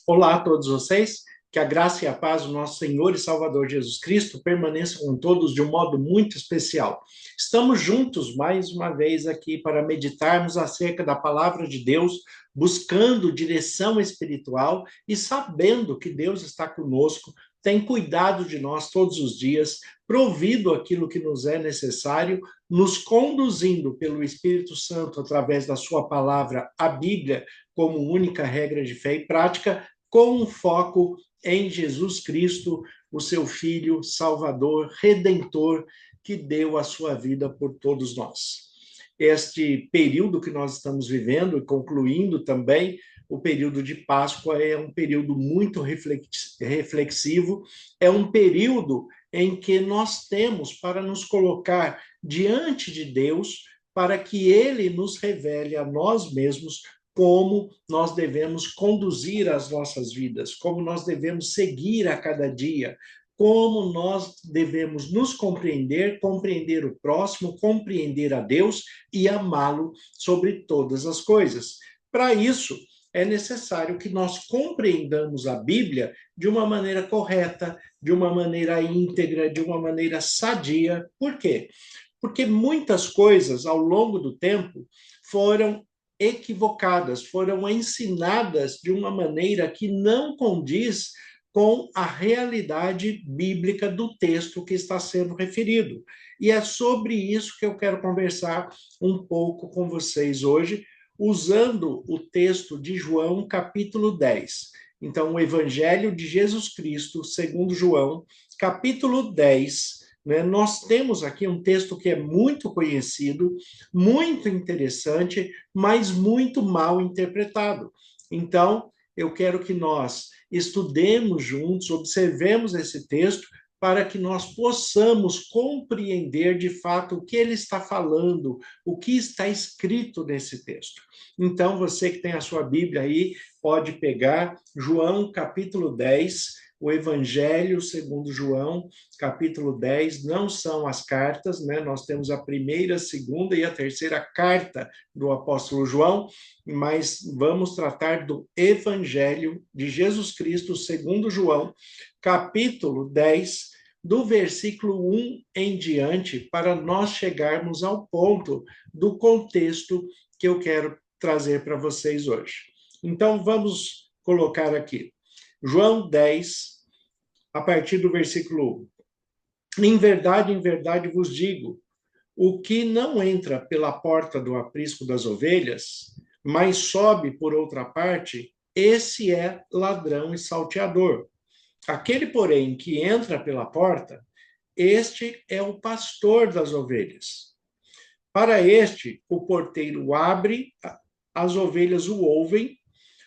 Olá a todos vocês, que a graça e a paz do nosso Senhor e Salvador Jesus Cristo permaneçam com todos de um modo muito especial. Estamos juntos mais uma vez aqui para meditarmos acerca da palavra de Deus, buscando direção espiritual e sabendo que Deus está conosco, tem cuidado de nós todos os dias, provido aquilo que nos é necessário, nos conduzindo pelo Espírito Santo através da sua palavra, a Bíblia, como única regra de fé e prática, com um foco em Jesus Cristo, o seu Filho, Salvador, Redentor, que deu a sua vida por todos nós. Este período que nós estamos vivendo, e concluindo também, o período de Páscoa é um período muito reflexivo, é um período em que nós temos para nos colocar diante de Deus, para que Ele nos revele a nós mesmos como nós devemos conduzir as nossas vidas, como nós devemos seguir a cada dia, como nós devemos nos compreender, compreender o próximo, compreender a Deus e amá-lo sobre todas as coisas. Para isso, é necessário que nós compreendamos a Bíblia de uma maneira correta, de uma maneira íntegra, de uma maneira sadia. Por quê? Porque muitas coisas ao longo do tempo foram equivocadas, foram ensinadas de uma maneira que não condiz com a realidade bíblica do texto que está sendo referido. E é sobre isso que eu quero conversar um pouco com vocês hoje, usando o texto de João, capítulo 10. Então, o Evangelho de Jesus Cristo, segundo João, capítulo 10, né? Nós temos aqui um texto que é muito conhecido, muito interessante, mas muito mal interpretado. Então, eu quero que nós estudemos juntos, observemos esse texto, para que nós possamos compreender de fato o que ele está falando, o que está escrito nesse texto. Então, você que tem a sua Bíblia aí, pode pegar João capítulo 10, o Evangelho segundo João, capítulo 10, não são as cartas, né? Nós temos a primeira, a segunda e a terceira carta do apóstolo João, mas vamos tratar do Evangelho de Jesus Cristo segundo João, capítulo 10, do versículo 1 em diante, para nós chegarmos ao ponto do contexto que eu quero trazer para vocês hoje. Então, vamos colocar aqui. João 10, a partir do versículo 1. Em verdade vos digo, o que não entra pela porta do aprisco das ovelhas, mas sobe por outra parte, esse é ladrão e salteador. Aquele, porém, que entra pela porta, este é o pastor das ovelhas. Para este, o porteiro abre, as ovelhas o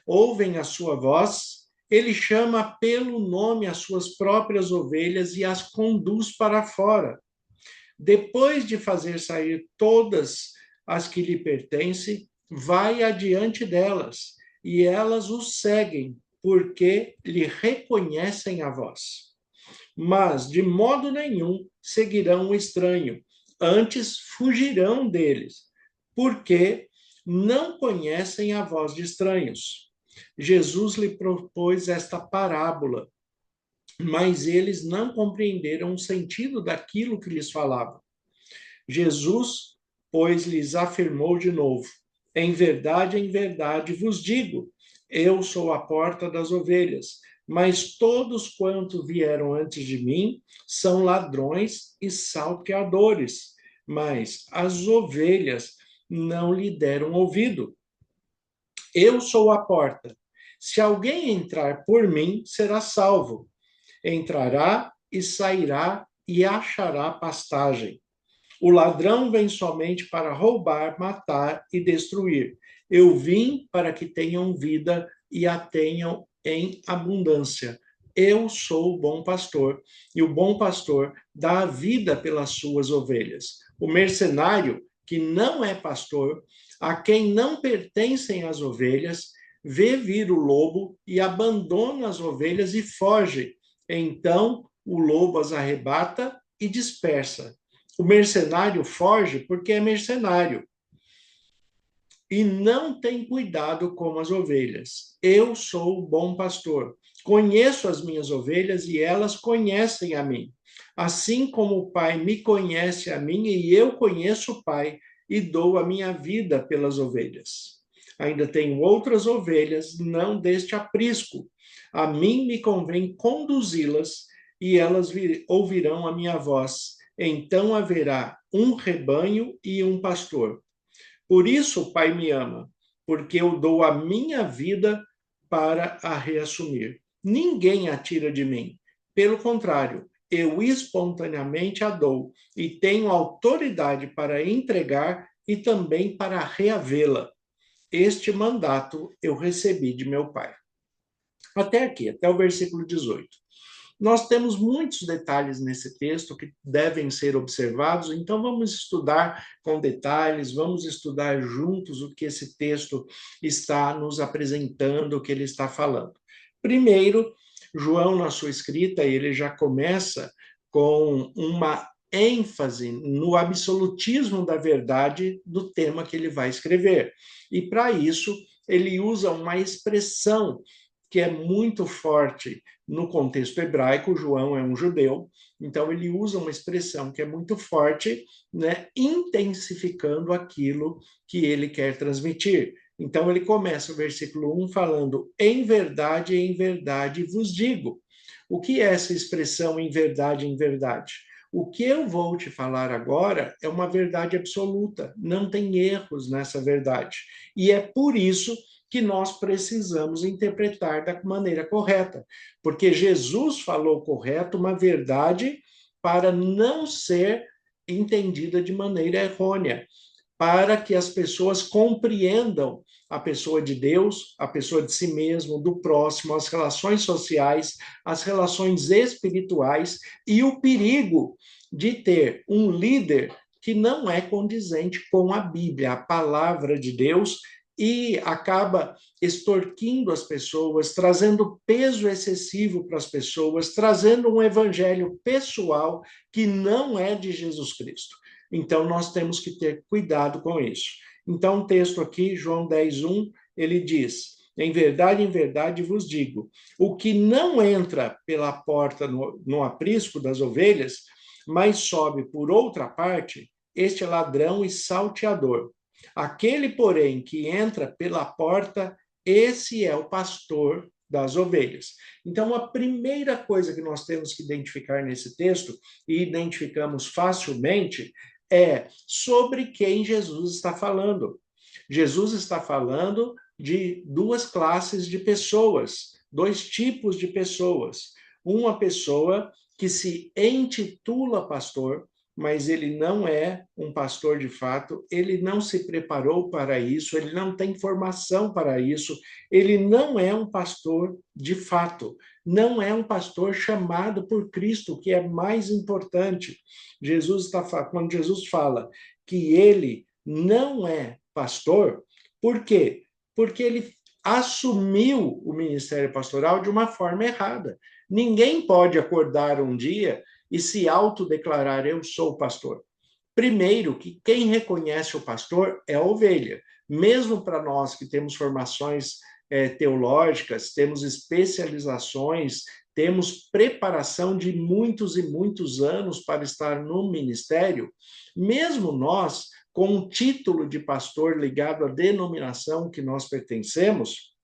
ouvem a sua voz, ele chama pelo nome as suas próprias ovelhas e as conduz para fora. Depois de fazer sair todas as que lhe pertencem, vai adiante delas, e elas o seguem, porque lhe reconhecem a voz. Mas, de modo nenhum, seguirão o estranho, antes fugirão deles, porque não conhecem a voz de estranhos. Jesus lhe propôs esta parábola, mas eles não compreenderam o sentido daquilo que lhes falava. Jesus, pois, lhes afirmou de novo: em verdade vos digo, eu sou a porta das ovelhas, mas todos quanto vieram antes de mim são ladrões e salteadores, mas as ovelhas não lhe deram ouvido. Eu sou a porta. Se alguém entrar por mim, será salvo. Entrará e sairá e achará pastagem. O ladrão vem somente para roubar, matar e destruir. Eu vim para que tenham vida e a tenham em abundância. Eu sou o bom pastor, e o bom pastor dá a vida pelas suas ovelhas. O mercenário, que não é pastor, a quem não pertencem as ovelhas, vê vir o lobo e abandona as ovelhas e foge. Então o lobo as arrebata e dispersa. O mercenário foge porque é mercenário e não têm cuidado como as ovelhas. Eu sou o bom pastor. Conheço as minhas ovelhas e elas conhecem a mim. Assim como o Pai me conhece a mim e eu conheço o Pai e dou a minha vida pelas ovelhas. Ainda tenho outras ovelhas, não deste aprisco. A mim me convém conduzi-las e elas ouvirão a minha voz. Então haverá um rebanho e um pastor. Por isso o Pai me ama, porque eu dou a minha vida para a reassumir. Ninguém a tira de mim. Pelo contrário, eu espontaneamente a dou e tenho autoridade para entregar e também para reavê-la. Este mandato eu recebi de meu Pai. Até aqui, até o versículo 18. Nós temos muitos detalhes nesse texto que devem ser observados, então vamos estudar com detalhes, vamos estudar juntos o que esse texto está nos apresentando, o que ele está falando. Primeiro, João, na sua escrita, ele já começa com uma ênfase no absolutismo da verdade do tema que ele vai escrever. E para isso, ele usa uma expressão que é muito forte no contexto hebraico. João é um judeu, então ele usa uma expressão que é muito forte, né, intensificando aquilo que ele quer transmitir. Então ele começa o versículo 1 falando: em verdade vos digo. O que é essa expressão em verdade? O que eu vou te falar agora é uma verdade absoluta, não tem erros nessa verdade. E é por isso que nós precisamos interpretar da maneira correta, porque Jesus falou correto uma verdade para não ser entendida de maneira errônea, para que as pessoas compreendam a pessoa de Deus, a pessoa de si mesmo, do próximo, as relações sociais, as relações espirituais e o perigo de ter um líder que não é condizente com a Bíblia, a palavra de Deus, e acaba extorquindo as pessoas, trazendo peso excessivo para as pessoas, trazendo um evangelho pessoal que não é de Jesus Cristo. Então, nós temos que ter cuidado com isso. Então, o texto aqui, João 10:1, ele diz: em verdade vos digo, o que não entra pela porta no aprisco das ovelhas, mas sobe por outra parte, este é ladrão e salteador. Aquele, porém, que entra pela porta, esse é o pastor das ovelhas. Então, a primeira coisa que nós temos que identificar nesse texto, e identificamos facilmente, é sobre quem Jesus está falando. Jesus está falando de duas classes de pessoas, dois tipos de pessoas. Uma pessoa que se intitula pastor, mas ele não é um pastor de fato, ele não se preparou para isso, ele não tem formação para isso, ele não é um pastor de fato, não é um pastor chamado por Cristo, que é mais importante. Quando Jesus fala que ele não é pastor, por quê? Porque ele assumiu o ministério pastoral de uma forma errada. Ninguém pode acordar um dia e se autodeclarar: eu sou pastor. Primeiro, que quem reconhece o pastor é a ovelha. Mesmo para nós que temos formações teológicas, temos especializações, temos preparação de muitos e muitos anos para estar no ministério, mesmo nós, com um título de pastor ligado à denominação que nós pertencemos,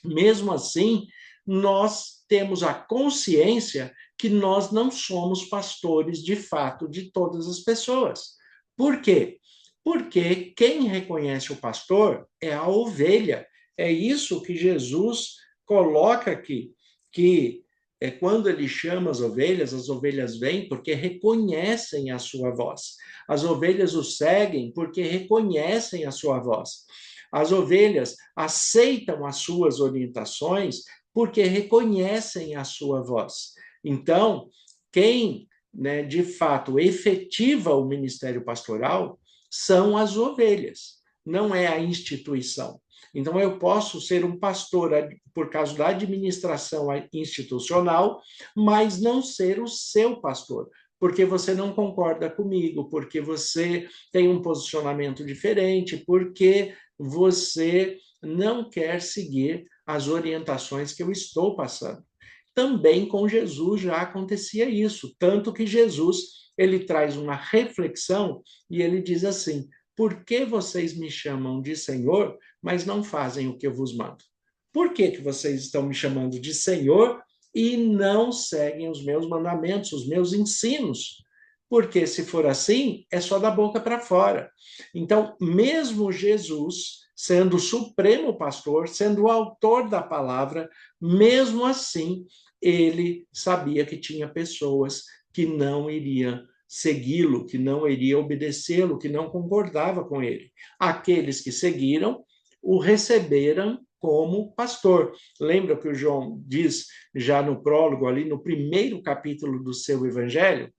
mesmo assim, nós temos a consciência que nós não somos pastores de fato de todas as pessoas. Por quê? Porque quem reconhece o pastor é a ovelha. É isso que Jesus coloca aqui, que é quando ele chama as ovelhas vêm porque reconhecem a sua voz. As ovelhas o seguem porque reconhecem a sua voz. As ovelhas aceitam as suas orientações porque reconhecem a sua voz. Então, quem, né, de fato efetiva o ministério pastoral são as ovelhas, não é a instituição. Então, eu posso ser um pastor por causa da administração institucional, mas não ser o seu pastor, porque você não concorda comigo, porque você tem um posicionamento diferente, porque você não quer seguir as orientações que eu estou passando. Também com Jesus já acontecia isso, tanto que Jesus, ele traz uma reflexão e ele diz assim: por que vocês me chamam de Senhor, mas não fazem o que eu vos mando? Por que vocês estão me chamando de Senhor e não seguem os meus mandamentos, os meus ensinos? Porque se for assim, é só da boca para fora. Então, mesmo Jesus, sendo o supremo pastor, sendo o autor da palavra, mesmo assim, ele sabia que tinha pessoas que não iriam segui-lo, que não iriam obedecê-lo, que não concordava com ele. Aqueles que seguiram o receberam como pastor. Lembra que o João diz já no prólogo, ali no primeiro capítulo do seu evangelho?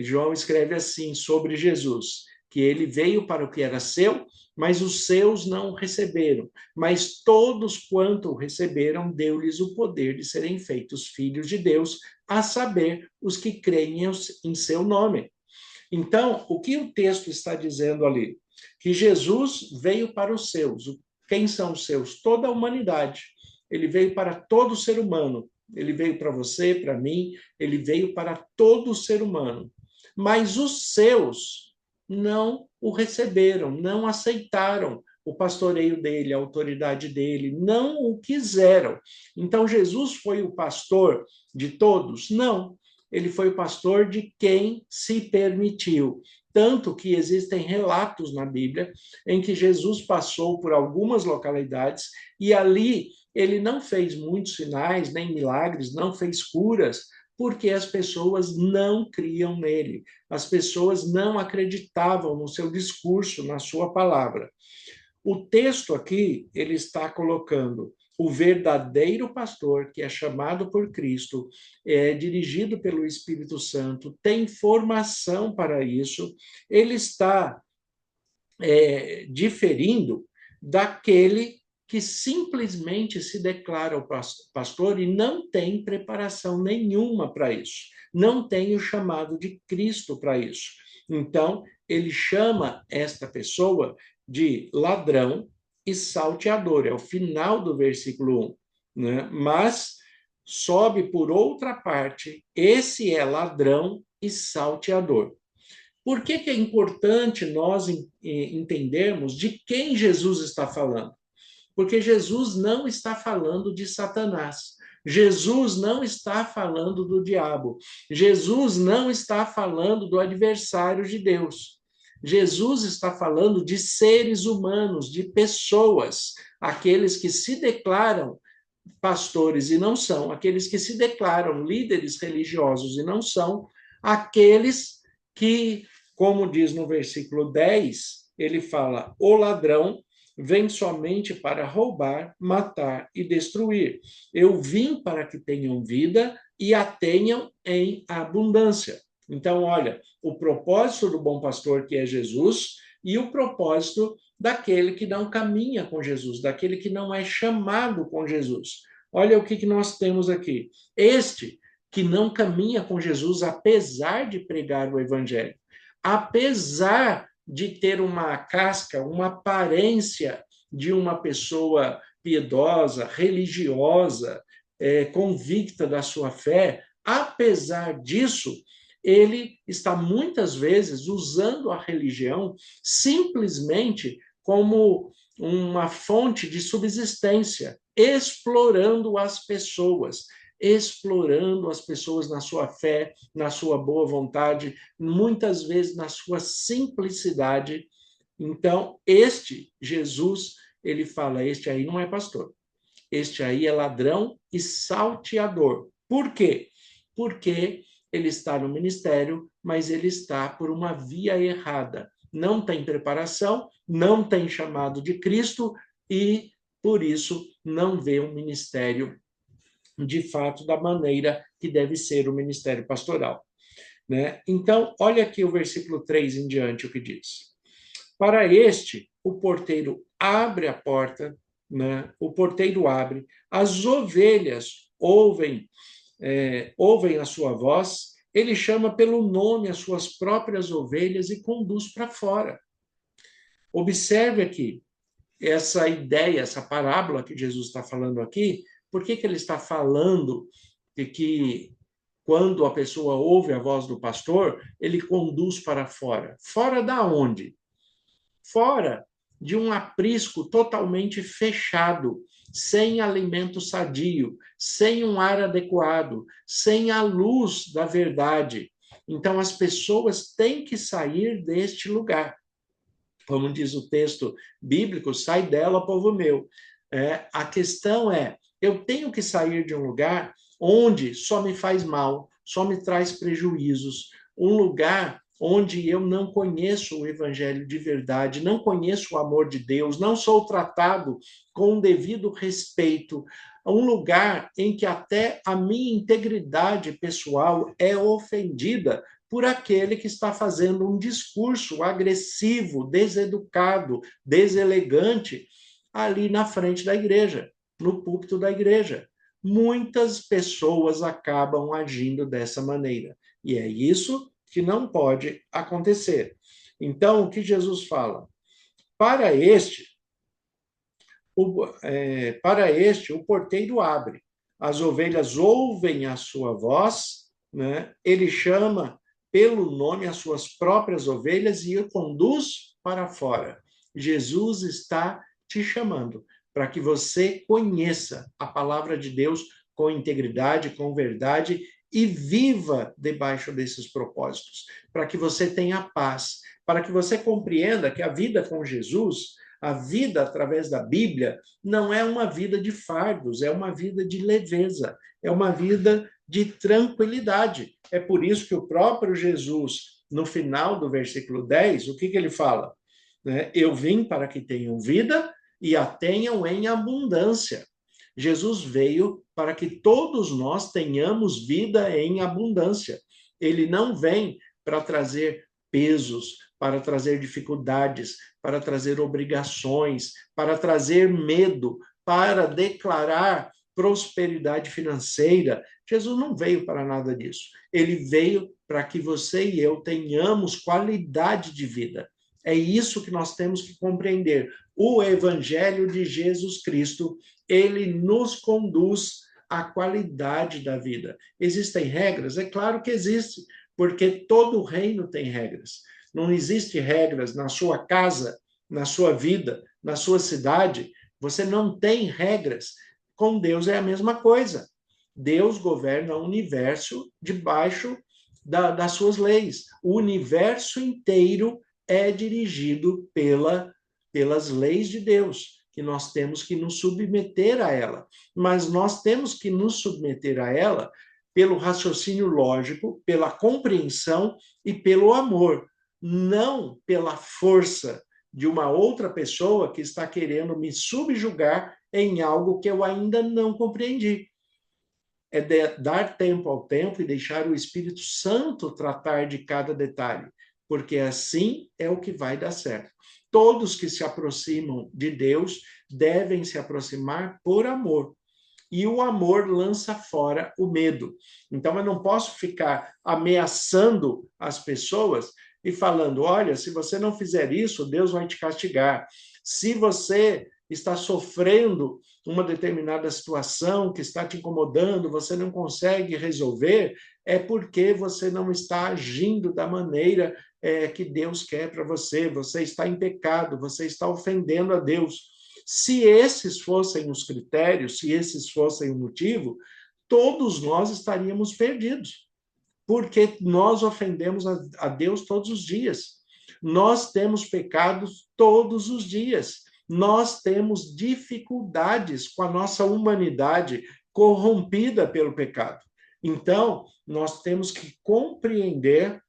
João escreve assim sobre Jesus, que ele veio para o que era seu, mas os seus não receberam. Mas todos quanto o receberam, deu-lhes o poder de serem feitos filhos de Deus, a saber, os que creem em seu nome. Então, o que o texto está dizendo ali? Que Jesus veio para os seus. Quem são os seus? Toda a humanidade. Ele veio para todo ser humano. Ele veio para você, para mim, ele veio para todo ser humano. Mas os seus não o receberam, não aceitaram o pastoreio dele, a autoridade dele, não o quiseram. Então, Jesus foi o pastor de todos? Não. Ele foi o pastor de quem se permitiu. Tanto que existem relatos na Bíblia em que Jesus passou por algumas localidades e ali ele não fez muitos sinais, nem milagres, não fez curas, porque as pessoas não criam nele, as pessoas não acreditavam no seu discurso, na sua palavra. O texto aqui, ele está colocando o verdadeiro pastor, que é chamado por Cristo, é dirigido pelo Espírito Santo, tem formação para isso, ele está diferindo daquele que simplesmente se declara o pastor e não tem preparação nenhuma para isso, não tem o chamado de Cristo para isso. Então, ele chama esta pessoa de ladrão e salteador, é o final do versículo 1, né? Mas sobe por outra parte, esse é ladrão e salteador. Por que é importante nós entendermos de quem Jesus está falando? Porque Jesus não está falando de Satanás. Jesus não está falando do diabo. Jesus não está falando do adversário de Deus. Jesus está falando de seres humanos, de pessoas, aqueles que se declaram pastores e não são, aqueles que se declaram líderes religiosos e não são, aqueles que, como diz no versículo 10, ele fala: o ladrão vem somente para roubar, matar e destruir. Eu vim para que tenham vida e a tenham em abundância. Então, olha, o propósito do bom pastor, que é Jesus, e o propósito daquele que não caminha com Jesus, daquele que não é chamado com Jesus. Olha o que nós temos aqui. Este que não caminha com Jesus, apesar de pregar o evangelho, apesar de ter uma casca, uma aparência de uma pessoa piedosa, religiosa, convicta da sua fé, apesar disso, ele está muitas vezes usando a religião simplesmente como uma fonte de subsistência, explorando as pessoas na sua fé, na sua boa vontade, muitas vezes na sua simplicidade. Então, este Jesus, ele fala: este aí não é pastor, este aí é ladrão e salteador. Por quê? Porque ele está no ministério, mas ele está por uma via errada. Não tem preparação, não tem chamado de Cristo e, por isso, não vê um ministério de fato da maneira que deve ser o ministério pastoral. Né? Então, olha aqui o versículo 3 em diante o que diz. Para este, o porteiro abre a porta, né? O porteiro abre, as ovelhas ouvem a sua voz, ele chama pelo nome as suas próprias ovelhas e conduz para fora. Observe aqui, essa ideia, essa parábola que Jesus está falando aqui, por que ele está falando de que quando a pessoa ouve a voz do pastor, ele conduz para fora? Fora da onde? Fora de um aprisco totalmente fechado, sem alimento sadio, sem um ar adequado, sem a luz da verdade. Então, as pessoas têm que sair deste lugar. Como diz o texto bíblico, sai dela, povo meu. A questão é, eu tenho que sair de um lugar onde só me faz mal, só me traz prejuízos, um lugar onde eu não conheço o evangelho de verdade, não conheço o amor de Deus, não sou tratado com o devido respeito, um lugar em que até a minha integridade pessoal é ofendida por aquele que está fazendo um discurso agressivo, deseducado, deselegante ali na frente da igreja, no púlpito da igreja. Muitas pessoas acabam agindo dessa maneira. E é isso que não pode acontecer. Então, o que Jesus fala? Para este, o porteiro abre. As ovelhas ouvem a sua voz, né? Ele chama pelo nome as suas próprias ovelhas e o conduz para fora. Jesus está te chamando para que você conheça a palavra de Deus com integridade, com verdade e viva debaixo desses propósitos, para que você tenha paz, para que você compreenda que a vida com Jesus, a vida através da Bíblia, não é uma vida de fardos, é uma vida de leveza, é uma vida de tranquilidade. É por isso que o próprio Jesus, no final do versículo 10, o que ele fala? Eu vim para que tenham vida e a tenham em abundância. Jesus veio para que todos nós tenhamos vida em abundância. Ele não vem para trazer pesos, para trazer dificuldades, para trazer obrigações, para trazer medo, para declarar prosperidade financeira. Jesus não veio para nada disso. Ele veio para que você e eu tenhamos qualidade de vida. É isso que nós temos que compreender. O Evangelho de Jesus Cristo, ele nos conduz à qualidade da vida. Existem regras? É claro que existe, porque todo reino tem regras. Não existe regras na sua casa, na sua vida, na sua cidade. Você não tem regras. Com Deus é a mesma coisa. Deus governa o universo debaixo das suas leis. O universo inteiro é dirigido pelas leis de Deus, que nós temos que nos submeter a ela. Mas nós temos que nos submeter a ela pelo raciocínio lógico, pela compreensão e pelo amor, não pela força de uma outra pessoa que está querendo me subjugar em algo que eu ainda não compreendi. É dar tempo ao tempo e deixar o Espírito Santo tratar de cada detalhe, porque assim é o que vai dar certo. Todos que se aproximam de Deus devem se aproximar por amor. E o amor lança fora o medo. Então, eu não posso ficar ameaçando as pessoas e falando: olha, se você não fizer isso, Deus vai te castigar. Se você está sofrendo uma determinada situação que está te incomodando, você não consegue resolver, é porque você não está agindo da maneira que Deus quer para você. Você está em pecado, você está ofendendo a Deus. Se esses fossem os critérios, se esses fossem o motivo, todos nós estaríamos perdidos, porque nós ofendemos a Deus todos os dias. Nós temos pecados todos os dias. Nós temos dificuldades com a nossa humanidade corrompida pelo pecado. Então, nós temos que compreender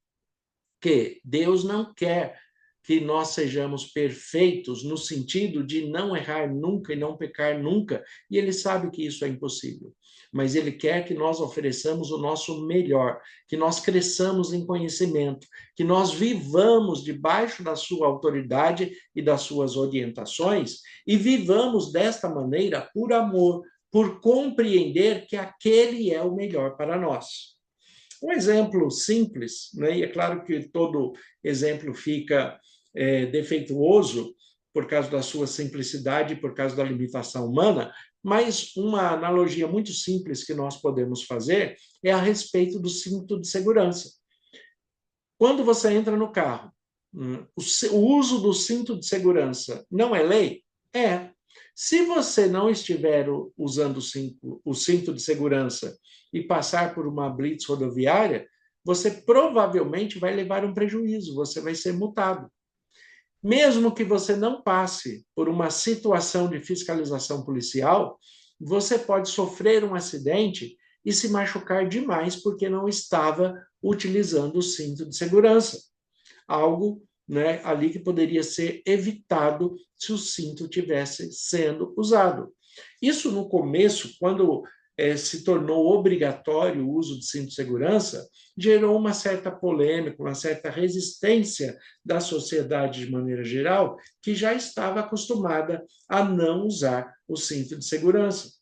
que Deus não quer que nós sejamos perfeitos no sentido de não errar nunca e não pecar nunca, e ele sabe que isso é impossível. Mas ele quer que nós ofereçamos o nosso melhor, que nós cresçamos em conhecimento, que nós vivamos debaixo da sua autoridade e das suas orientações e vivamos desta maneira por amor, por compreender que aquele é o melhor para nós. Um exemplo simples, né? E é claro que todo exemplo fica defeituoso, por causa da sua simplicidade, por causa da limitação humana, mas uma analogia muito simples que nós podemos fazer é a respeito do cinto de segurança. Quando você entra no carro, o uso do cinto de segurança não é lei? É. Se você não estiver usando o cinto de segurança e passar por uma blitz rodoviária, você provavelmente vai levar um prejuízo, você vai ser multado. Mesmo que você não passe por uma situação de fiscalização policial, você pode sofrer um acidente e se machucar demais porque não estava utilizando o cinto de segurança. Algo, né, ali que poderia ser evitado se o cinto tivesse sendo usado. Isso no começo, quando se tornou obrigatório o uso de cinto de segurança, gerou uma certa polêmica, uma certa resistência da sociedade de maneira geral, que já estava acostumada a não usar o cinto de segurança.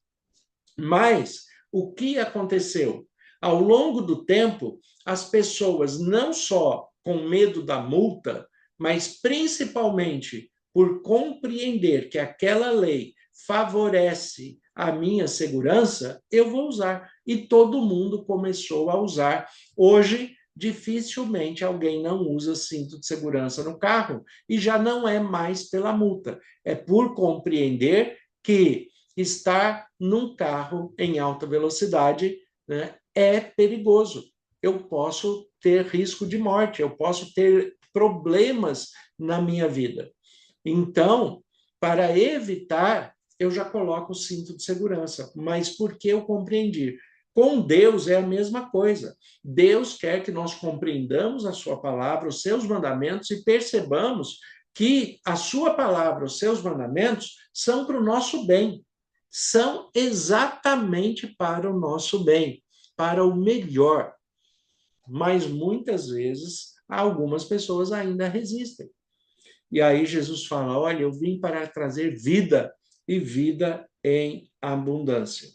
Mas o que aconteceu? Ao longo do tempo, as pessoas não só com medo da multa, mas principalmente por compreender que aquela lei favorece a minha segurança, eu vou usar. E todo mundo começou a usar. Hoje, dificilmente alguém não usa cinto de segurança no carro e já não é mais pela multa, é por compreender que estar num carro em alta velocidade, né, é perigoso. Eu posso ter risco de morte, eu posso ter problemas na minha vida. Então, para evitar, eu já coloco o cinto de segurança, mas porque eu compreendi. Com Deus é a mesma coisa. Deus quer que nós compreendamos a sua palavra, os seus mandamentos e percebamos que a sua palavra, os seus mandamentos são para o nosso bem. São exatamente para o nosso bem, para o melhor. Mas muitas vezes algumas pessoas ainda resistem. E aí Jesus fala: olha, eu vim para trazer vida e vida em abundância.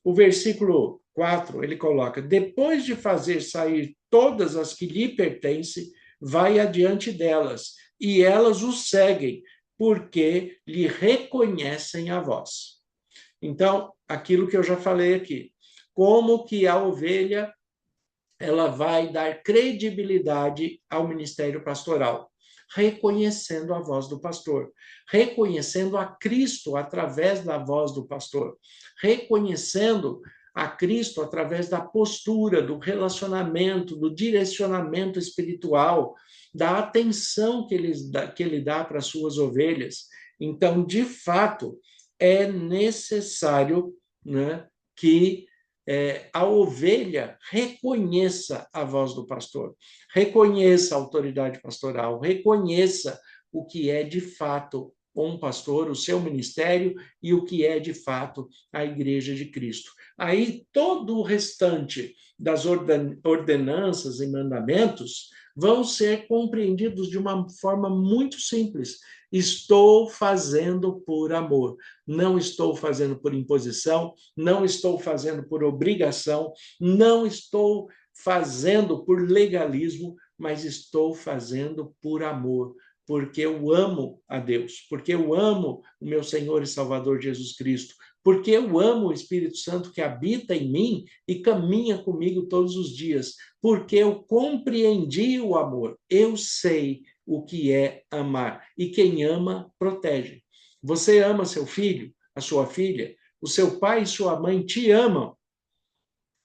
O versículo 4, ele coloca: depois de fazer sair todas as que lhe pertencem, vai adiante delas, e elas o seguem, porque lhe reconhecem a voz. Então, aquilo que eu já falei aqui, como que a ovelha ela vai dar credibilidade ao ministério pastoral, reconhecendo a voz do pastor, reconhecendo a Cristo através da voz do pastor, reconhecendo a Cristo através da postura, do relacionamento, do direcionamento espiritual, da atenção que ele dá para as suas ovelhas. Então, de fato, é necessário, né, que a ovelha reconheça a voz do pastor, reconheça a autoridade pastoral, reconheça o que é de fato um pastor, o seu ministério e o que é de fato a Igreja de Cristo. Aí todo o restante das ordenanças e mandamentos vão ser compreendidos de uma forma muito simples. Estou fazendo por amor, não estou fazendo por imposição, não estou fazendo por obrigação, não estou fazendo por legalismo, mas estou fazendo por amor, porque eu amo a Deus, porque eu amo o meu Senhor e Salvador Jesus Cristo, porque eu amo o Espírito Santo que habita em mim e caminha comigo todos os dias, porque eu compreendi o amor, eu sei o que é amar, e quem ama, protege. Você ama seu filho, a sua filha, o seu pai e sua mãe te amam.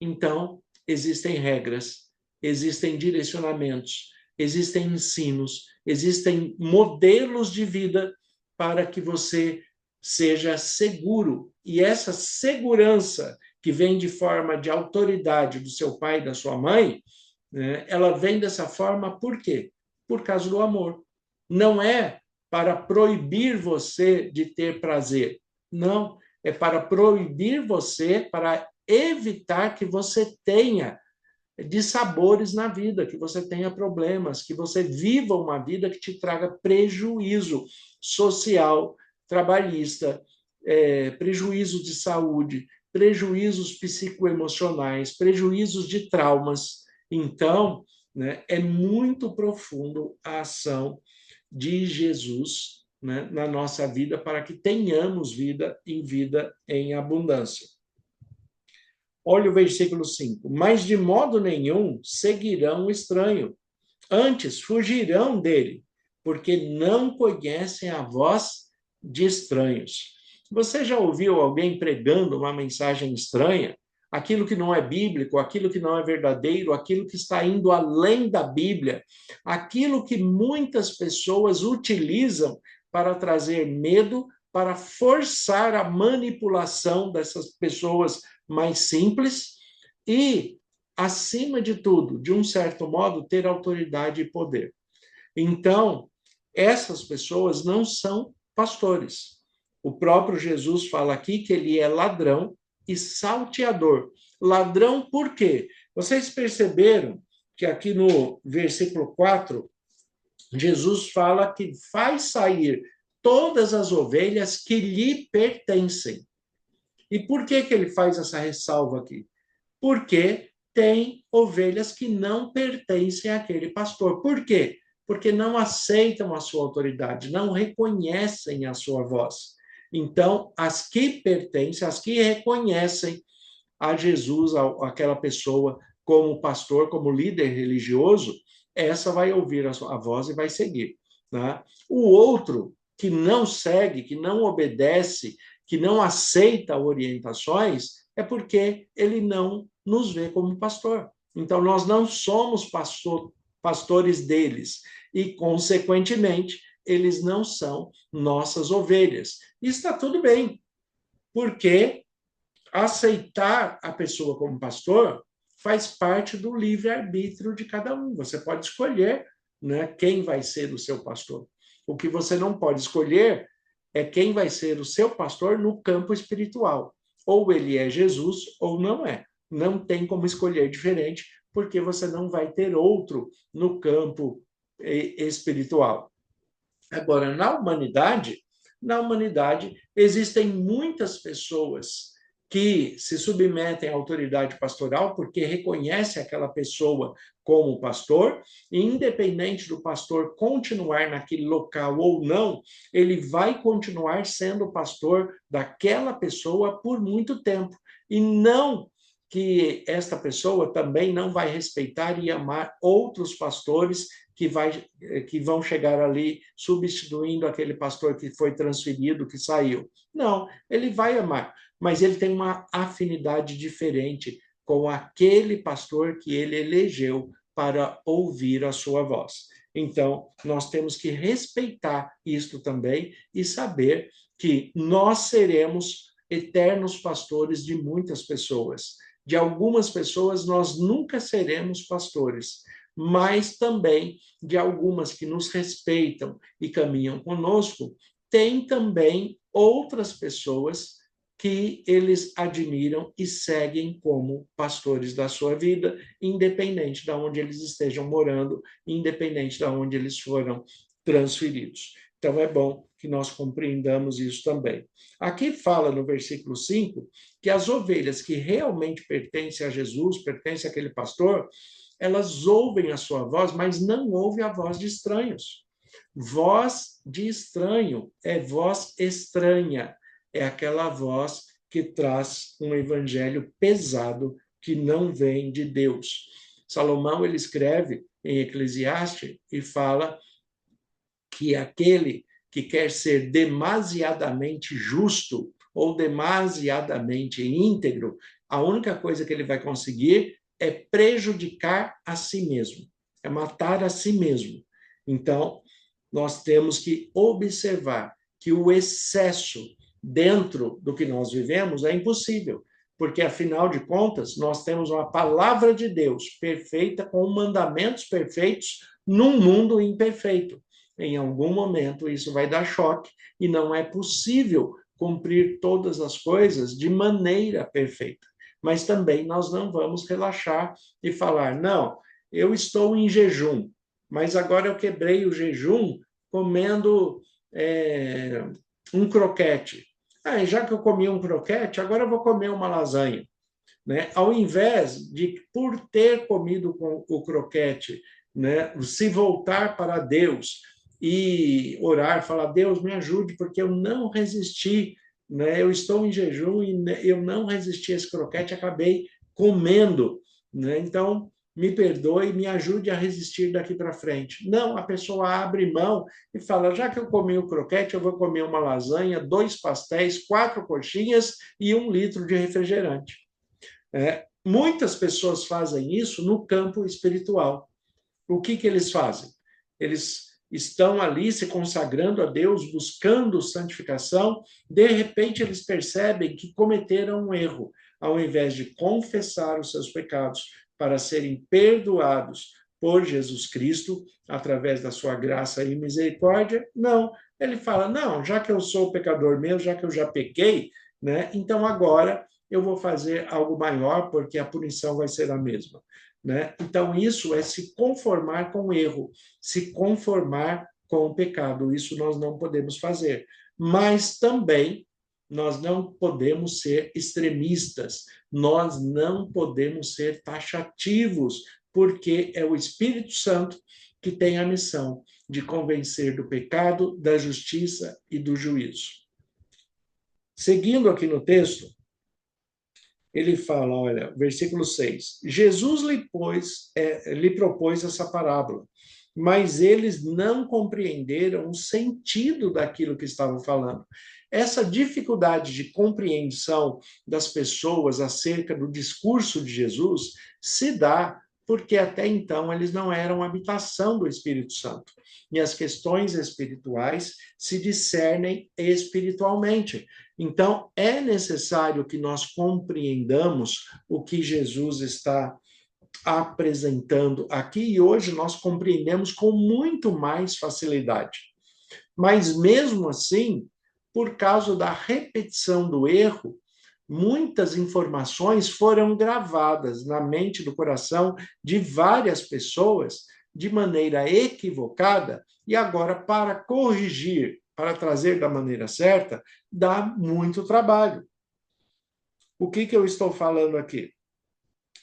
Então, existem regras, existem direcionamentos, existem ensinos, existem modelos de vida para que você seja seguro. E essa segurança que vem de forma de autoridade do seu pai e da sua mãe, né, ela vem dessa forma por quê? Por causa do amor. Não é para proibir você de ter prazer. Não, é para proibir você, para evitar que você tenha dissabores na vida, que você tenha problemas, que você viva uma vida que te traga prejuízo social, trabalhista, prejuízo de saúde, prejuízos psicoemocionais, prejuízos de traumas. Então, né, é muito profundo a ação de Jesus né, na nossa vida para que tenhamos vida em abundância. Olha o versículo 5. Mas de modo nenhum seguirão o estranho, antes fugirão dele, porque não conhecem a voz de estranhos. Você já ouviu alguém pregando uma mensagem estranha? Aquilo que não é bíblico, aquilo que não é verdadeiro, aquilo que está indo além da Bíblia, aquilo que muitas pessoas utilizam para trazer medo, para forçar a manipulação dessas pessoas mais simples e, acima de tudo, de um certo modo, ter autoridade e poder. Então, essas pessoas não são pastores. O próprio Jesus fala aqui que ele é ladrão e salteador. Ladrão por quê? Vocês perceberam que aqui no versículo 4, Jesus fala que faz sair todas as ovelhas que lhe pertencem. E por que ele faz essa ressalva aqui? Porque tem ovelhas que não pertencem àquele pastor. Por quê? Porque não aceitam a sua autoridade, não reconhecem a sua voz. Então, as que pertencem, as que reconhecem a Jesus, aquela pessoa, como pastor, como líder religioso, essa vai ouvir a voz e vai seguir. Né? O outro, que não segue, que não obedece, que não aceita orientações, é porque ele não nos vê como pastor. Então, nós não somos pastores deles e, consequentemente, eles não são nossas ovelhas. E está tudo bem, porque aceitar a pessoa como pastor faz parte do livre-arbítrio de cada um. Você pode escolher, né, quem vai ser o seu pastor. O que você não pode escolher é quem vai ser o seu pastor no campo espiritual. Ou ele é Jesus ou não é. Não tem como escolher diferente, porque você não vai ter outro no campo espiritual. Agora, na humanidade existem muitas pessoas que se submetem à autoridade pastoral porque reconhece aquela pessoa como pastor, e independente do pastor continuar naquele local ou não, ele vai continuar sendo pastor daquela pessoa por muito tempo. E não que esta pessoa também não vai respeitar e amar outros pastores que vão chegar ali substituindo aquele pastor que foi transferido, que saiu. Não, ele vai amar, mas ele tem uma afinidade diferente com aquele pastor que ele elegeu para ouvir a sua voz. Então, nós temos que respeitar isto também e saber que nós seremos eternos pastores de muitas pessoas. De algumas pessoas, nós nunca seremos pastores, mas também de algumas que nos respeitam e caminham conosco, tem também outras pessoas que eles admiram e seguem como pastores da sua vida, independente de onde eles estejam morando, independente de onde eles foram transferidos. Então, é bom que nós compreendamos isso também. Aqui fala no versículo 5 que as ovelhas que realmente pertencem a Jesus, pertencem àquele pastor, elas ouvem a sua voz, mas não ouvem a voz de estranhos. Voz de estranho é voz estranha, é aquela voz que traz um evangelho pesado que não vem de Deus. Salomão, ele escreve em Eclesiastes e fala que aquele que quer ser demasiadamente justo ou demasiadamente íntegro, a única coisa que ele vai conseguir é prejudicar a si mesmo, é matar a si mesmo. Então, nós temos que observar que o excesso dentro do que nós vivemos é impossível, porque, afinal de contas, nós temos uma palavra de Deus perfeita, com mandamentos perfeitos, num mundo imperfeito. Em algum momento, isso vai dar choque e não é possível cumprir todas as coisas de maneira perfeita. Mas também nós não vamos relaxar e falar, não, eu estou em jejum, mas agora eu quebrei o jejum comendo um croquete. Ah, já que eu comi um croquete, agora eu vou comer uma lasanha. Né? Ao invés de, por ter comido o croquete, né, se voltar para Deus e orar, falar, Deus, me ajude, porque eu não resisti, né? Eu estou em jejum e eu não resisti a esse croquete, acabei comendo, né? Então, me perdoe, me ajude a resistir daqui para frente. Não, a pessoa abre mão e fala, já que eu comi o croquete, eu vou comer uma lasanha, 2 pastéis, 4 coxinhas e 1 litro de refrigerante. Muitas pessoas fazem isso no campo espiritual. O que eles fazem? Eles estão ali se consagrando a Deus, buscando santificação, de repente eles percebem que cometeram um erro, ao invés de confessar os seus pecados para serem perdoados por Jesus Cristo, através da sua graça e misericórdia, não, ele fala, não, já que eu sou pecador mesmo, já que eu já pequei, né, então agora eu vou fazer algo maior, porque a punição vai ser a mesma. Né? Então, isso é se conformar com o erro, se conformar com o pecado. Isso nós não podemos fazer. Mas também nós não podemos ser extremistas, nós não podemos ser taxativos, porque é o Espírito Santo que tem a missão de convencer do pecado, da justiça e do juízo. Seguindo aqui no texto, ele fala, olha, versículo 6, Jesus lhe propôs essa parábola, mas eles não compreenderam o sentido daquilo que estavam falando. Essa dificuldade de compreensão das pessoas acerca do discurso de Jesus se dá porque até então eles não eram habitação do Espírito Santo. E as questões espirituais se discernem espiritualmente. Então, é necessário que nós compreendamos o que Jesus está apresentando aqui, e hoje nós compreendemos com muito mais facilidade. Mas, mesmo assim, por causa da repetição do erro, muitas informações foram gravadas na mente do coração de várias pessoas de maneira equivocada, e agora, para corrigir, para trazer da maneira certa, dá muito trabalho. O que eu estou falando aqui?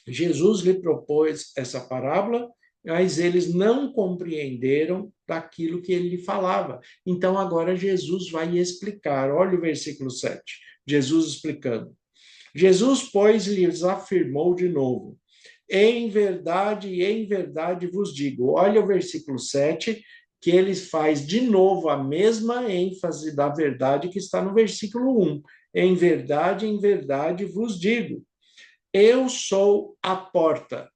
Jesus lhe propôs essa parábola, mas eles não compreenderam daquilo que ele falava. Então, agora Jesus vai explicar. Olha o versículo 7. Jesus explicando. Jesus, pois, lhes afirmou de novo: em verdade vos digo. Olha o versículo 7, que ele faz de novo a mesma ênfase da verdade que está no versículo 1. Em verdade vos digo. Eu sou a porta.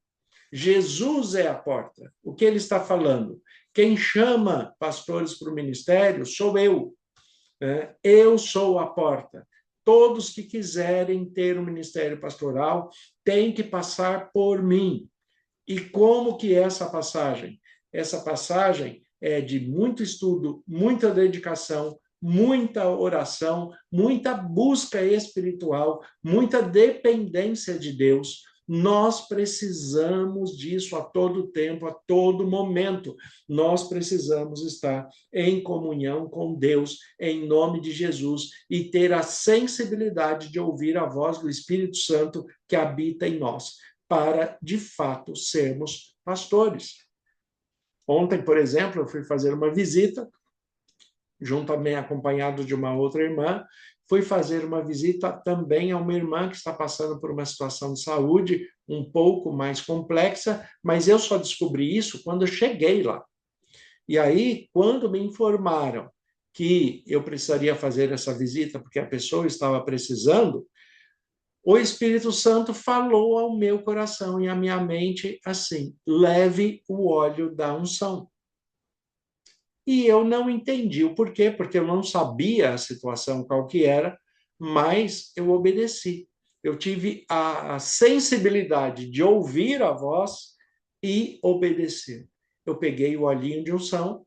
Jesus é a porta. O que ele está falando? Quem chama pastores para o ministério sou eu. Eu sou a porta. Todos que quiserem ter um ministério pastoral têm que passar por mim. E como que é essa passagem? Essa passagem é de muito estudo, muita dedicação, muita oração, muita busca espiritual, muita dependência de Deus. Nós precisamos disso a todo tempo, a todo momento. Nós precisamos estar em comunhão com Deus, em nome de Jesus, e ter a sensibilidade de ouvir a voz do Espírito Santo que habita em nós, para, de fato, sermos pastores. Ontem, por exemplo, eu fui fazer uma visita, juntamente acompanhado de uma outra irmã, fui fazer uma visita também a uma irmã que está passando por uma situação de saúde um pouco mais complexa, mas eu só descobri isso quando eu cheguei lá. E aí, quando me informaram que eu precisaria fazer essa visita porque a pessoa estava precisando, o Espírito Santo falou ao meu coração e à minha mente assim: leve o óleo da unção. E eu não entendi o porquê, porque eu não sabia a situação qual que era, mas eu obedeci. Eu tive a sensibilidade de ouvir a voz e obedecer. Eu peguei o olhinho de unção,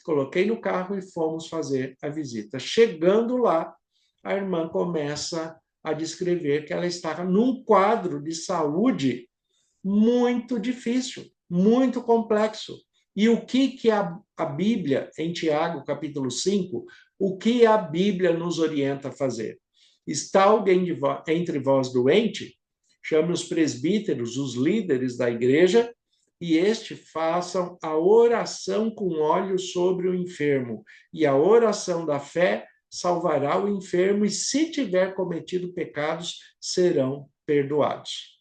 coloquei no carro e fomos fazer a visita. Chegando lá, a irmã começa a descrever que ela estava num quadro de saúde muito difícil, muito complexo. E o que a Bíblia, em Tiago, capítulo 5, o que a Bíblia nos orienta a fazer? Está alguém entre vós doente? Chame os presbíteros, os líderes da igreja, e este façam a oração com óleo sobre o enfermo, e a oração da fé salvará o enfermo, e se tiver cometido pecados, serão perdoados.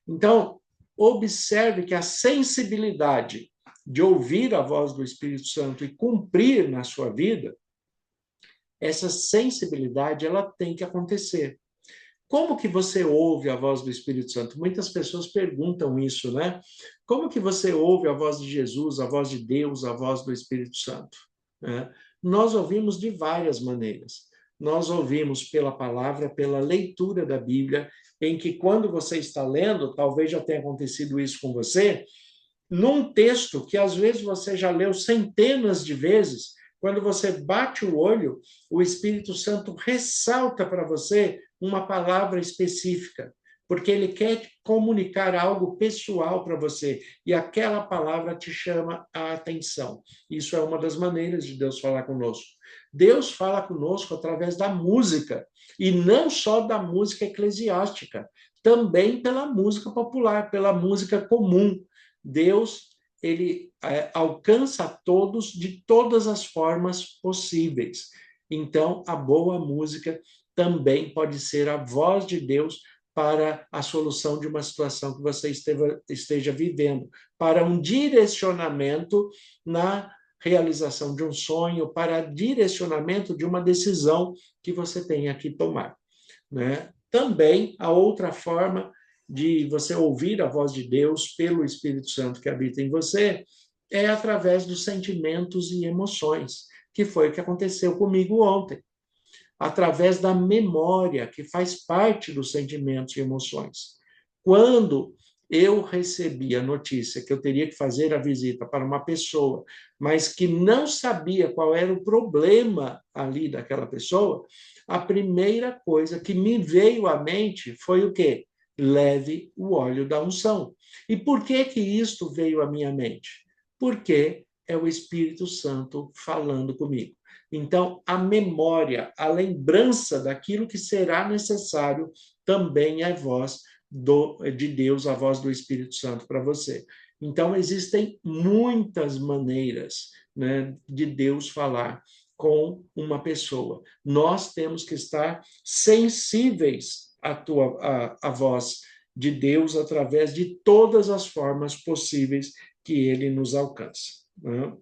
Então, observe que a sensibilidade de ouvir a voz do Espírito Santo e cumprir na sua vida, essa sensibilidade ela tem que acontecer. Como que você ouve a voz do Espírito Santo? Muitas pessoas perguntam isso, né? Como que você ouve a voz de Jesus, a voz de Deus, a voz do Espírito Santo? Né? Nós ouvimos de várias maneiras. Nós ouvimos pela palavra, pela leitura da Bíblia, em que quando você está lendo, talvez já tenha acontecido isso com você, num texto que às vezes você já leu centenas de vezes, quando você bate o olho, o Espírito Santo ressalta para você uma palavra específica, porque ele quer comunicar algo pessoal para você, e aquela palavra te chama a atenção. Isso é uma das maneiras de Deus falar conosco. Deus fala conosco através da música, e não só da música eclesiástica, também pela música popular, pela música comum. Deus, ele alcança a todos de todas as formas possíveis. Então, a boa música também pode ser a voz de Deus para a solução de uma situação que você esteja vivendo, para um direcionamento na realização de um sonho, para direcionamento de uma decisão que você tenha que tomar. Né? Também, a outra forma de você ouvir a voz de Deus pelo Espírito Santo que habita em você é através dos sentimentos e emoções, que foi o que aconteceu comigo ontem. Através da memória, que faz parte dos sentimentos e emoções. Quando eu recebi a notícia que eu teria que fazer a visita para uma pessoa, mas que não sabia qual era o problema ali daquela pessoa, a primeira coisa que me veio à mente foi o quê? Leve o óleo da unção. E por que que isto veio à minha mente? Porque é o Espírito Santo falando comigo. Então, a memória, a lembrança daquilo que será necessário também é voz de Deus, a voz do Espírito Santo para você. Então, existem muitas maneiras, né, de Deus falar com uma pessoa. Nós temos que estar sensíveis à voz de Deus através de todas as formas possíveis que ele nos alcança. Né?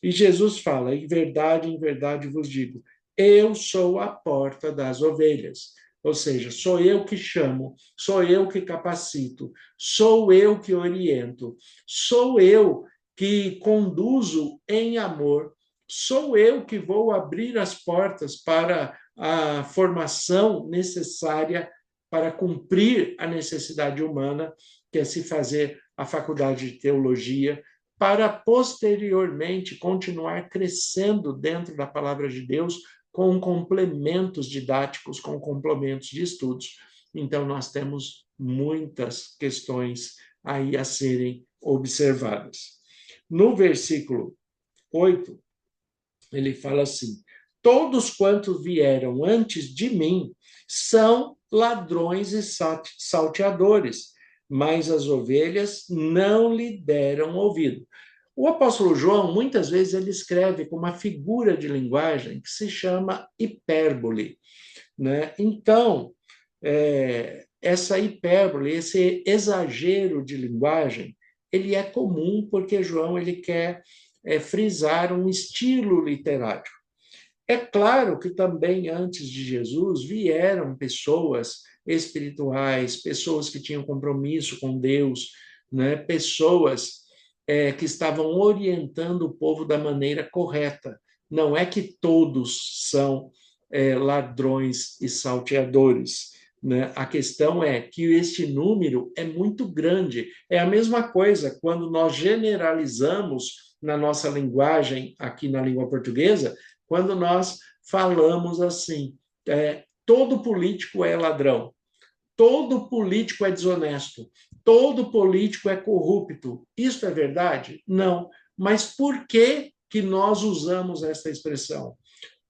E Jesus fala, em verdade vos digo, eu sou a porta das ovelhas. Ou seja, sou eu que chamo, sou eu que capacito, sou eu que oriento, sou eu que conduzo em amor, sou eu que vou abrir as portas para a formação necessária para cumprir a necessidade humana, que é se fazer a faculdade de teologia, para posteriormente continuar crescendo dentro da palavra de Deus com complementos didáticos, com complementos de estudos. Então, nós temos muitas questões aí a serem observadas. No versículo 8, ele fala assim: todos quantos vieram antes de mim são ladrões e salteadores, mas as ovelhas não lhe deram ouvido. O apóstolo João, muitas vezes, ele escreve com uma figura de linguagem que se chama hipérbole. Né? Então, essa hipérbole, esse exagero de linguagem, ele é comum porque João ele quer frisar um estilo literário. É claro que também antes de Jesus vieram pessoas espirituais, pessoas que tinham compromisso com Deus, né? Pessoas que estavam orientando o povo da maneira correta. Não é que todos são ladrões e salteadores. Né? A questão é que este número é muito grande. É a mesma coisa quando nós generalizamos na nossa linguagem, aqui na língua portuguesa, quando nós falamos assim, todo político é ladrão, todo político é desonesto, todo político é corrupto. Isso é verdade? Não. Mas por que nós usamos essa expressão?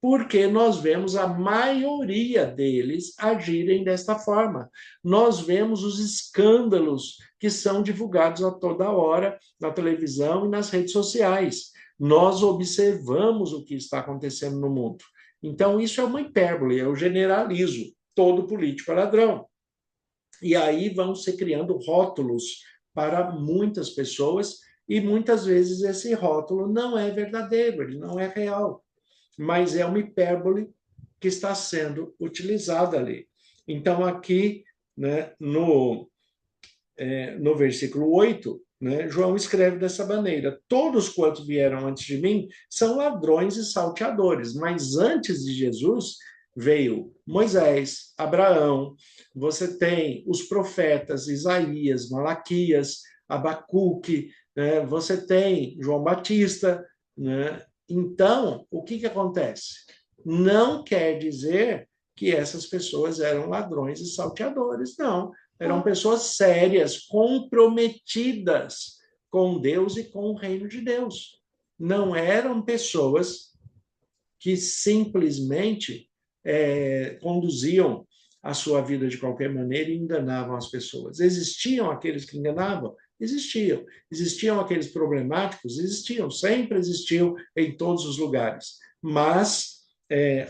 porque nós vemos a maioria deles agirem desta forma. Nós vemos os escândalos que são divulgados a toda hora na televisão e nas redes sociais. Nós observamos o que está acontecendo no mundo. Então, isso é uma hipérbole, eu generalizo. Todo político é ladrão. E aí vão se criando rótulos para muitas pessoas, e muitas vezes esse rótulo não é verdadeiro, ele não é real, mas é uma hipérbole que está sendo utilizada ali. Então, aqui, né, no versículo 8, né, João escreve dessa maneira: todos quantos vieram antes de mim são ladrões e salteadores, mas antes de Jesus veio Moisés, Abraão, você tem os profetas Isaías, Malaquias, Abacuque, né, você tem João Batista, né? Então, o que acontece? Não quer dizer que essas pessoas eram ladrões e salteadores, não. Eram pessoas sérias, comprometidas com Deus e com o reino de Deus. Não eram pessoas que simplesmente conduziam a sua vida de qualquer maneira e enganavam as pessoas. Existiam aqueles que enganavam? Existiam. Existiam aqueles problemáticos? Existiam. Sempre existiu em todos os lugares. Mas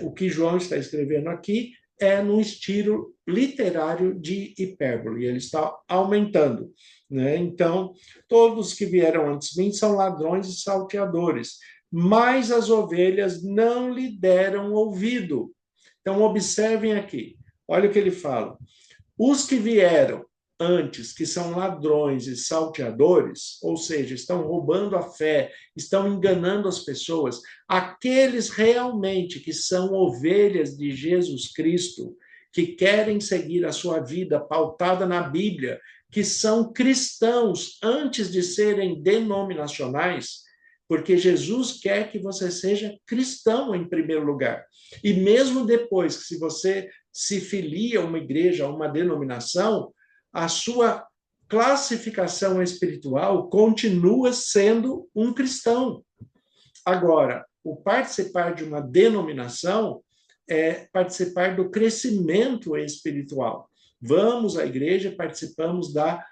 o que João está escrevendo aqui é no estilo literário de hipérbole. Ele está aumentando, né? Então, todos que vieram antes de mim são ladrões e salteadores, mas as ovelhas não lhe deram ouvido. Então, observem aqui. Olha o que ele fala. Os que vieram antes, que são ladrões e salteadores, ou seja, estão roubando a fé, estão enganando as pessoas, aqueles realmente que são ovelhas de Jesus Cristo, que querem seguir a sua vida pautada na Bíblia, que são cristãos antes de serem denominacionais, porque Jesus quer que você seja cristão em primeiro lugar. E mesmo depois que se você se filia a uma igreja, a uma denominação, a sua classificação espiritual continua sendo um cristão. Agora, o participar de uma denominação é participar do crescimento espiritual. Vamos à igreja, participamos da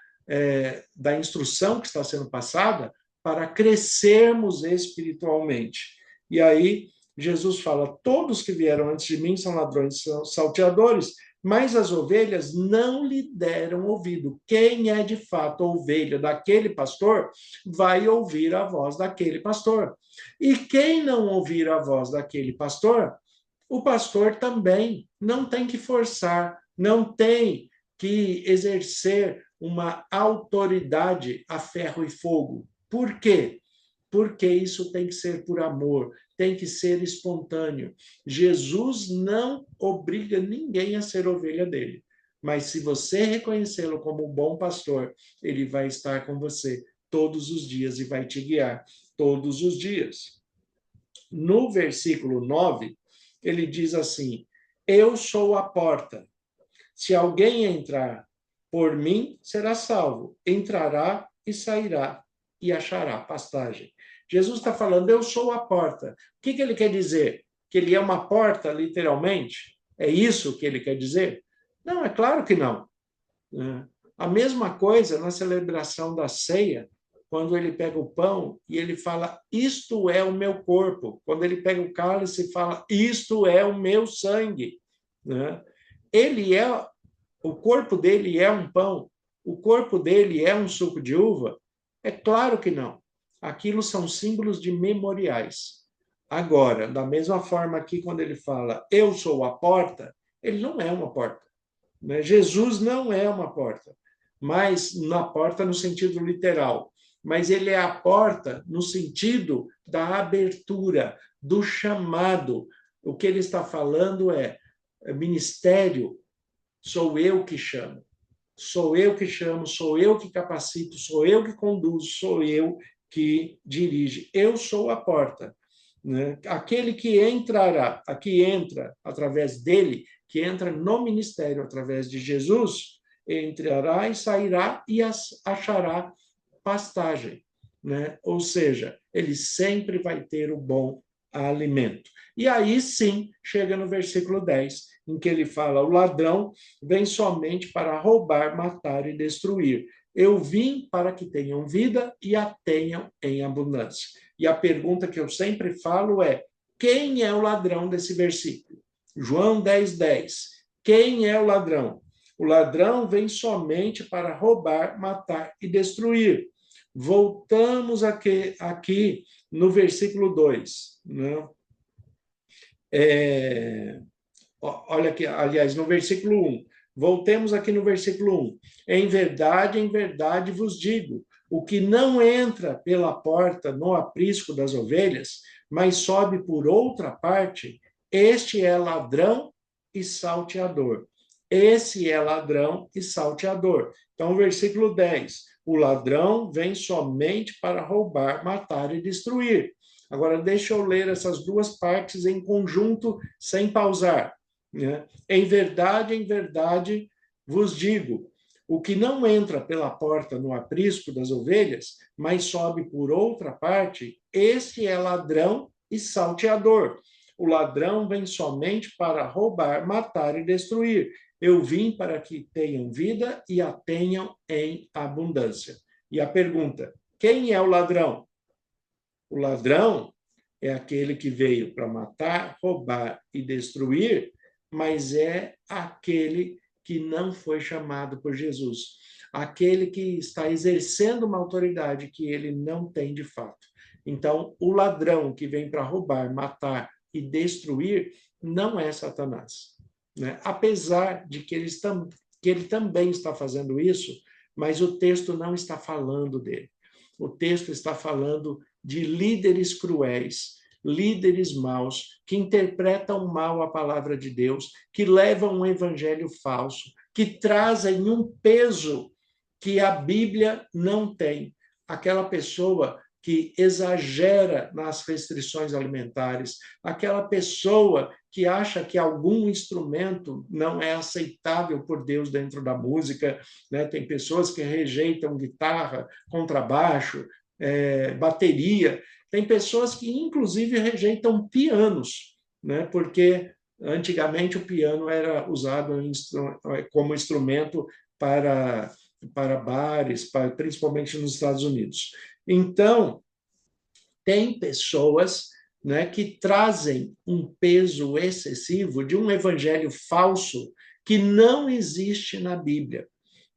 instrução que está sendo passada para crescermos espiritualmente. E aí, Jesus fala: todos que vieram antes de mim são ladrões, são salteadores, mas as ovelhas não lhe deram ouvido. Quem é de fato ovelha daquele pastor, vai ouvir a voz daquele pastor. E quem não ouvir a voz daquele pastor, o pastor também não tem que forçar, não tem que exercer uma autoridade a ferro e fogo. Por quê? Porque isso tem que ser por amor, tem que ser espontâneo. Jesus não obriga ninguém a ser ovelha dele, mas se você reconhecê-lo como um bom pastor, ele vai estar com você todos os dias e vai te guiar todos os dias. No versículo 9, ele diz assim: eu sou a porta. Se alguém entrar por mim, será salvo. Entrará e sairá e achará pastagem. Jesus está falando: eu sou a porta. O que ele quer dizer? Que ele é uma porta, literalmente? É isso que ele quer dizer? Não, é claro que não. A mesma coisa na celebração da ceia, quando ele pega o pão e ele fala: isto é o meu corpo. Quando ele pega o cálice e fala: isto é o meu sangue. Ele é, o corpo dele é um pão, o corpo dele é um suco de uva? É claro que não. Aquilo são símbolos de memoriais. Agora, da mesma forma aqui, quando ele fala: eu sou a porta, ele não é uma porta. Jesus não é uma porta, mas na porta no sentido literal, mas ele é a porta no sentido da abertura, do chamado. O que ele está falando é: ministério, sou eu que chamo. Sou eu que chamo, sou eu que capacito, sou eu que conduzo, sou eu que dirige. Eu sou a porta. Aquele que entrará, que entra através dele, que entra no ministério através de Jesus, entrará e sairá e achará pastagem. Ou seja, ele sempre vai ter o bom alimento. E aí sim, chega no versículo 10, em que ele fala: o ladrão vem somente para roubar, matar e destruir. Eu vim para que tenham vida e a tenham em abundância. E a pergunta que eu sempre falo é: quem é o ladrão desse versículo? João 10, 10. Quem é o ladrão? O ladrão vem somente para roubar, matar e destruir. Voltamos aqui no versículo 2. Né? Olha aqui, aliás, no versículo 1. Voltemos aqui no versículo 1. Em verdade vos digo, o que não entra pela porta no aprisco das ovelhas, mas sobe por outra parte, este é ladrão e salteador. Esse é ladrão e salteador. Então, versículo 10. O ladrão vem somente para roubar, matar e destruir. Agora, deixa eu ler essas duas partes em conjunto, sem pausar. Né? Em verdade, vos digo, o que não entra pela porta no aprisco das ovelhas, mas sobe por outra parte, este é ladrão e salteador. O ladrão vem somente para roubar, matar e destruir. Eu vim para que tenham vida e a tenham em abundância. E a pergunta: quem é o ladrão? O ladrão é aquele que veio para matar, roubar e destruir, mas é aquele que não foi chamado por Jesus. Aquele que está exercendo uma autoridade que ele não tem de fato. Então, o ladrão que vem para roubar, matar e destruir não é Satanás. Né? Apesar de que ele também está fazendo isso, mas o texto não está falando dele. O texto está falando de líderes cruéis, líderes maus, que interpretam mal a palavra de Deus, que levam um evangelho falso, que trazem um peso que a Bíblia não tem. Aquela pessoa que exagera nas restrições alimentares, aquela pessoa que acha que algum instrumento não é aceitável por Deus dentro da música, né? Tem pessoas que rejeitam guitarra, contrabaixo, bateria, tem pessoas que inclusive rejeitam pianos, né? Porque antigamente o piano era usado como instrumento para bares, principalmente nos Estados Unidos. Então, tem pessoas, né, que trazem um peso excessivo de um evangelho falso que não existe na Bíblia,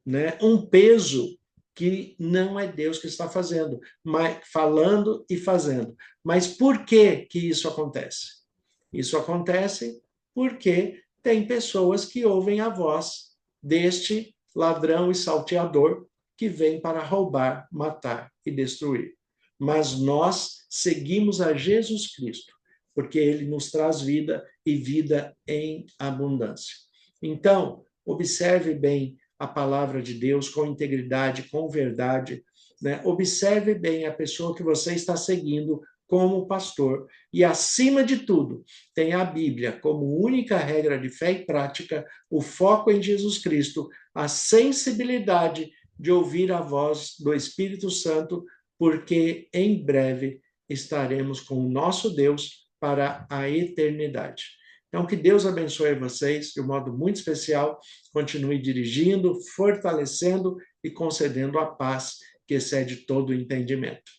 né? Um peso que não é Deus que está fazendo, mas falando e fazendo. Mas por que isso acontece? Isso acontece porque tem pessoas que ouvem a voz deste ladrão e salteador que vem para roubar, matar e destruir. Mas nós seguimos a Jesus Cristo, porque ele nos traz vida e vida em abundância. Então, observe bem a palavra de Deus com integridade, com verdade, né? Observe bem a pessoa que você está seguindo como pastor. E, acima de tudo, tem a Bíblia como única regra de fé e prática, o foco em Jesus Cristo, a sensibilidade de ouvir a voz do Espírito Santo, porque em breve estaremos com o nosso Deus para a eternidade. Então, que Deus abençoe vocês de um modo muito especial, continue dirigindo, fortalecendo e concedendo a paz que excede todo o entendimento.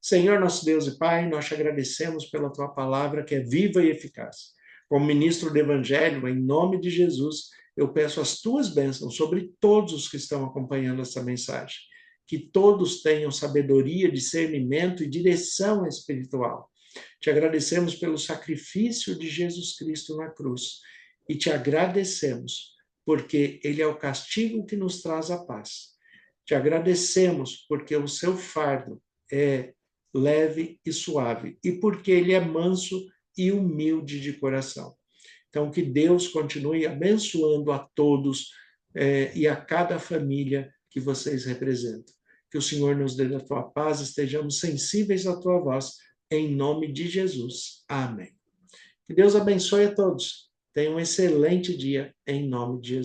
Senhor, nosso Deus e Pai, nós te agradecemos pela tua palavra que é viva e eficaz. Como ministro do Evangelho, em nome de Jesus, eu peço as tuas bênçãos sobre todos os que estão acompanhando essa mensagem. Que todos tenham sabedoria, discernimento e direção espiritual. Te agradecemos pelo sacrifício de Jesus Cristo na cruz e te agradecemos porque ele é o castigo que nos traz a paz. Te agradecemos porque o seu fardo é leve e suave e porque ele é manso e humilde de coração. Então, que Deus continue abençoando a todos e a cada família que vocês representam. Que o Senhor nos dê a tua paz, estejamos sensíveis à tua voz, em nome de Jesus. Amém. Que Deus abençoe a todos. Tenham um excelente dia, em nome de Jesus.